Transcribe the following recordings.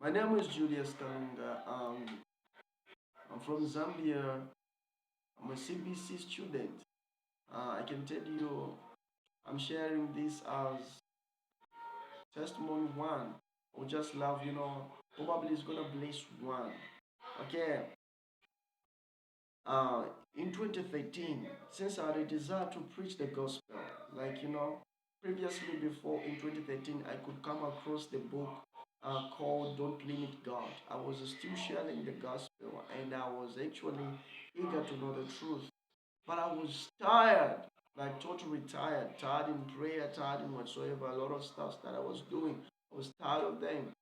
My name is Julius Kalunga. I'm from Zambia. I'm a CBC student. I can tell you, I'm sharing this as testimony one. Or just love, probably it's gonna bless one. Okay. Uh, in 2013, since I had a desire to preach the gospel, like previously before in 2013, I could come across the book called Don't Limit God. I was still sharing the gospel and I was actually eager to know the truth. But I was tired, like totally tired, tired in prayer, tired in whatsoever, a lot of stuff that I was doing. I was tired of them.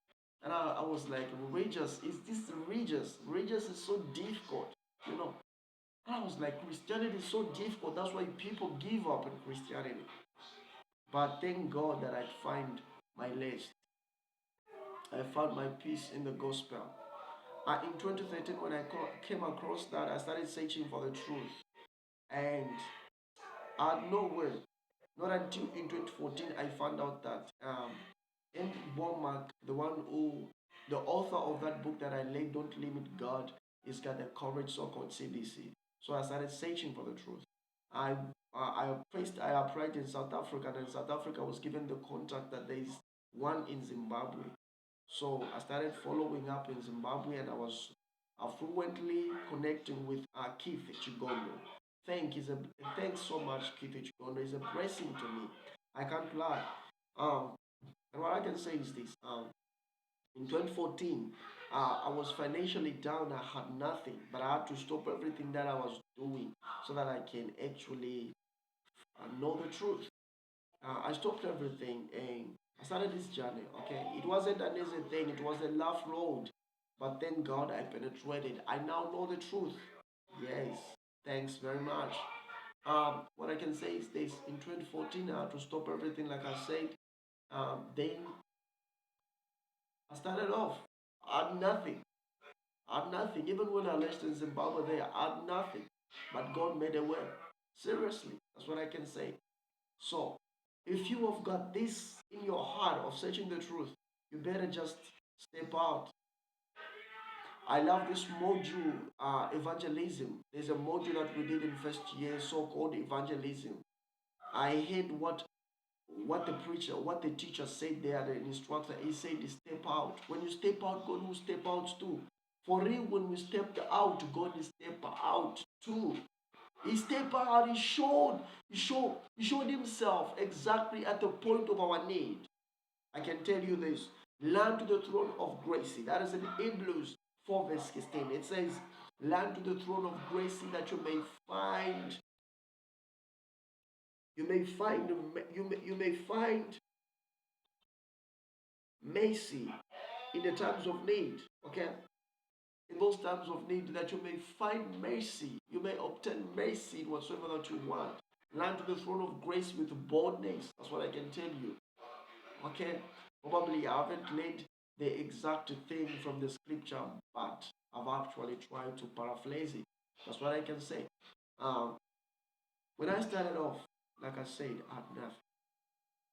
And I was like, religious, is this religious? Religious is so difficult, you know. And I was like, Christianity is so difficult. That's why people give up in Christianity. But thank God that I find my rest. I found my peace in the gospel. In 2013, when I came across that, I started searching for the truth. And out nowhere, not until in 2014, I found out that Andy Womack, the author of that book that I laid, Don't Limit God, is got the courage so-called CDC. So I started searching for the truth. I I applied in South Africa, and South Africa was given the contact that there is one in Zimbabwe. So I started following up in Zimbabwe, and I was fluently connecting with Keith Chigondo. Thanks so much, Keith Chigondo. It's a blessing to me. I can't lie. Um, and what I can say is this: in 2014, I was financially down. I had nothing, but I had to stop everything that I was doing so that I can actually know the truth. I stopped everything and I started this journey. Okay, it wasn't an easy thing. It was a rough road, but thank God I penetrated. I now know the truth. Yes, thanks very much. What I can say is this: in 2014, I had to stop everything, like I said. Then I started off. I had nothing. I had nothing. Even when I left in Zimbabwe, there I had nothing. But God made a way. Seriously, that's what I can say. So, if you have got this in your heart of searching the truth, you better just step out. I love this module, evangelism. There's a module that we did in first year, so-called evangelism. I heard what the preacher, what the teacher said there, the instructor. He said, "Step out. When you step out, God will step out too." For real, when we stepped out, God is step out too. He stepped out, he showed himself exactly at the point of our need. I can tell you this. Learn to the throne of grace. That is in Hebrews 4 verse 16. It says, learn to the throne of grace that find, you may find mercy in the times of need. Okay? In those times of need, that you may find mercy. You may obtain mercy in whatsoever that you want. Learn to the throne of grace with boldness. That's what I can tell you. Okay? Probably I haven't laid the exact thing from the scripture, but I've actually tried to paraphrase it. That's what I can say. Um, when I started off, like I said, I had nothing.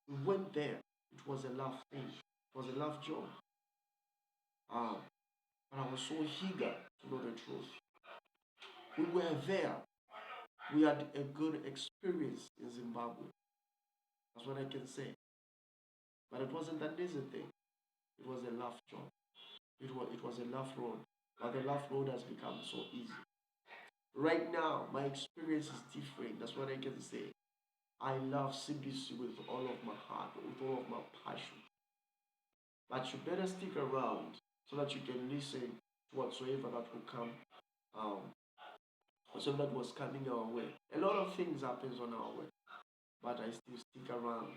We went there. It was a love thing. It was a love job. Um, and I was so eager to know the truth. We were there. We had a good experience in Zimbabwe. That's what I can say. But it wasn't an easy thing. It was a love job. It was a love road. But the love road has become so easy. Right now, my experience is different. That's what I can say. I love CBC with all of my heart, with all of my passion. But you better stick around so that you can listen to whatsoever that will come, um, whatsoever that was coming our way. A lot of things happens on our way, but I still stick around.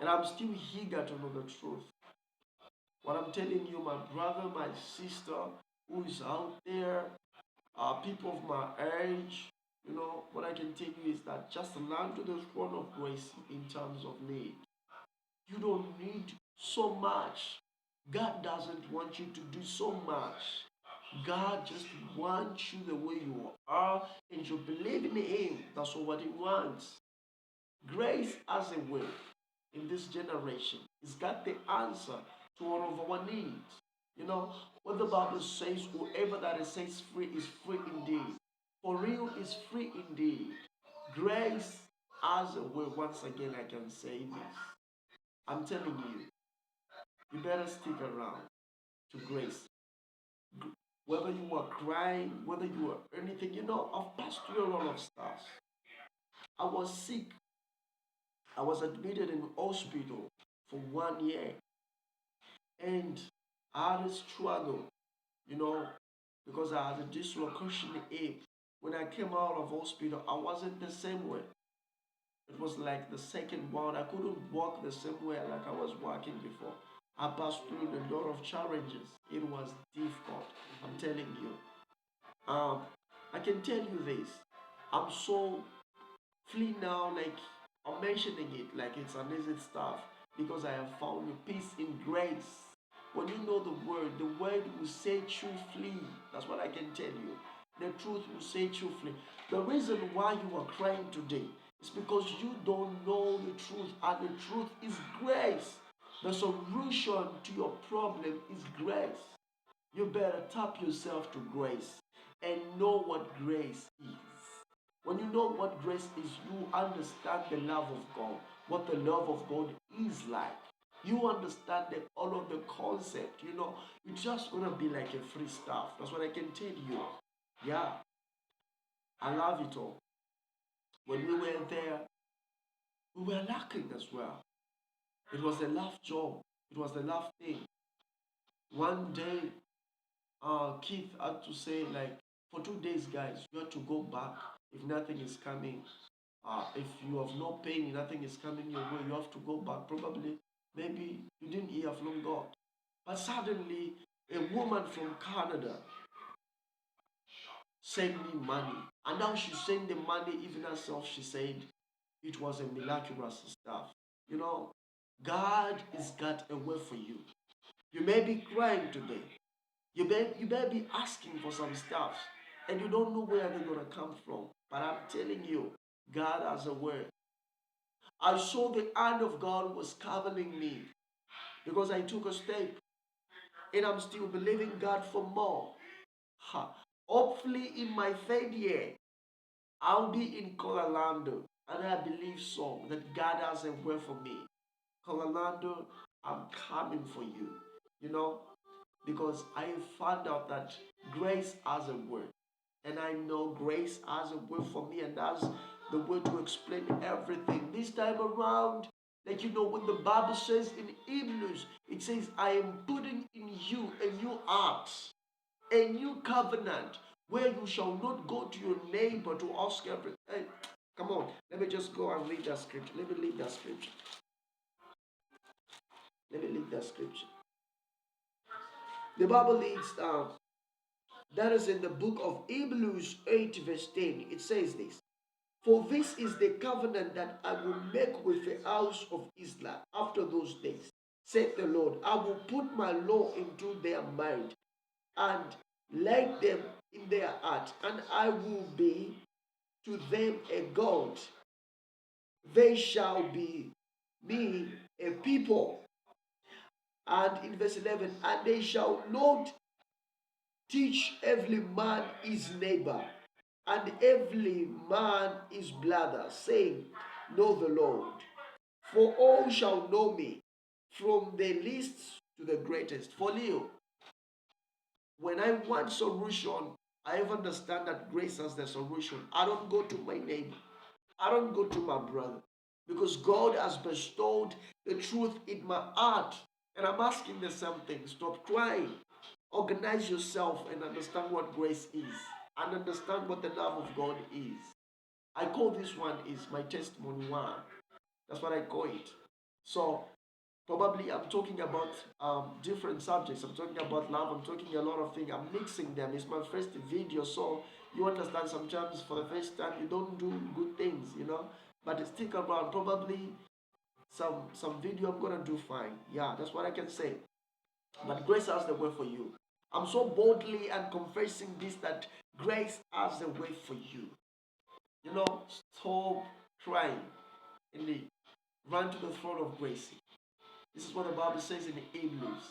And I'm still eager to know the truth. What I'm telling you, my brother, my sister, who is out there, people of my age, what I can tell you is that just learn to the throne of grace in times of need. You don't need so much. God doesn't want you to do so much. God just wants you the way you are, and you believe in Him. That's what He wants. Grace has a way in this generation. It's got the answer to all of our needs. You know, what the Bible says, whoever that is set free is free indeed. For real is free indeed. Grace as a way, once again, I can say this. I'm telling you, you better stick around to grace. Whether you are crying, whether you are anything, I've passed through a lot of stuff. I was sick. I was admitted in hospital for 1 year, and I had a struggle, you know, because I had a dislocation hip. When I came out of hospital, I wasn't the same way. It was like the second one. I couldn't walk the same way like I was walking before. I passed through a lot of challenges. It was difficult. I'm telling you. Um, I can tell you this. I'm so free now, like I'm mentioning it like it's an easy stuff because I have found a peace in grace. When you know the word will set you free. That's what I can tell you. The truth will set you free. The reason why you are crying today is because you don't know the truth, and the truth is grace. The solution to your problem is grace. You better tap yourself to grace and know what grace is. When you know what grace is, you understand the love of God, what the love of God is like. You understand that all of the concept, it's just gonna be like a free stuff. That's what I can tell you. Yeah, I love it all. When we were there, we were lacking as well. It was a love job. It was a love thing. One day, Keith had to say like, for 2 days, guys, you have to go back if nothing is coming. If you have no pain, nothing is coming your way, you have to go back. Probably, maybe you didn't hear from God. But suddenly, a woman from Canada sent me money. And now she sent the money, even herself, she said it was a miraculous stuff. You know, God has got a way for you. You may be crying today. You may be asking for some stuff and you don't know where they're going to come from. But I'm telling you, God has a word. I saw the hand of God was covering me because I took a step and I'm still believing God for more. Ha. Hopefully, in my third year, I'll be in Colorado, and I believe so that God has a word for me. Colorado, I'm coming for you, you know, because I found out that grace has a word, and I know grace has a word for me, and that's the way to explain everything. This time around, like when the Bible says in Hebrews, it says, I am putting in you a new heart, a new covenant, where you shall not go to your neighbor to ask everything. Hey, come on, let me just go and read that scripture. Let me read that scripture. Let me read that scripture. The Bible leads that is in the book of Hebrews 8, verse 10. It says this. For this is the covenant that I will make with the house of Israel after those days, said the Lord. I will put my law into their mind and lay them in their heart, and I will be to them a God. They shall be me a people. And in verse 11, and they shall not teach every man his neighbor and every man his brother, saying, know the Lord. For all shall know me, from the least to the greatest. For Leo, when I want solution, I understand that grace has the solution. I don't go to my neighbor. I don't go to my brother. Because God has bestowed the truth in my heart. And I'm asking the same thing. Stop crying. Organize yourself and understand what grace is. And understand what the love of God is. I call this one is my testimony one. That's what I call it. So probably I'm talking about different subjects. I'm talking about love. I'm talking a lot of things. I'm mixing them. It's my first video, so you understand sometimes for the first time you don't do good things. But stick around. Probably some video I'm gonna do fine. Yeah, that's what I can say. But grace has the way for you. I'm so boldly and confessing this that grace has the way for you. Stop crying. Indeed, run to the throne of grace. This is what the Bible says in the Hebrews.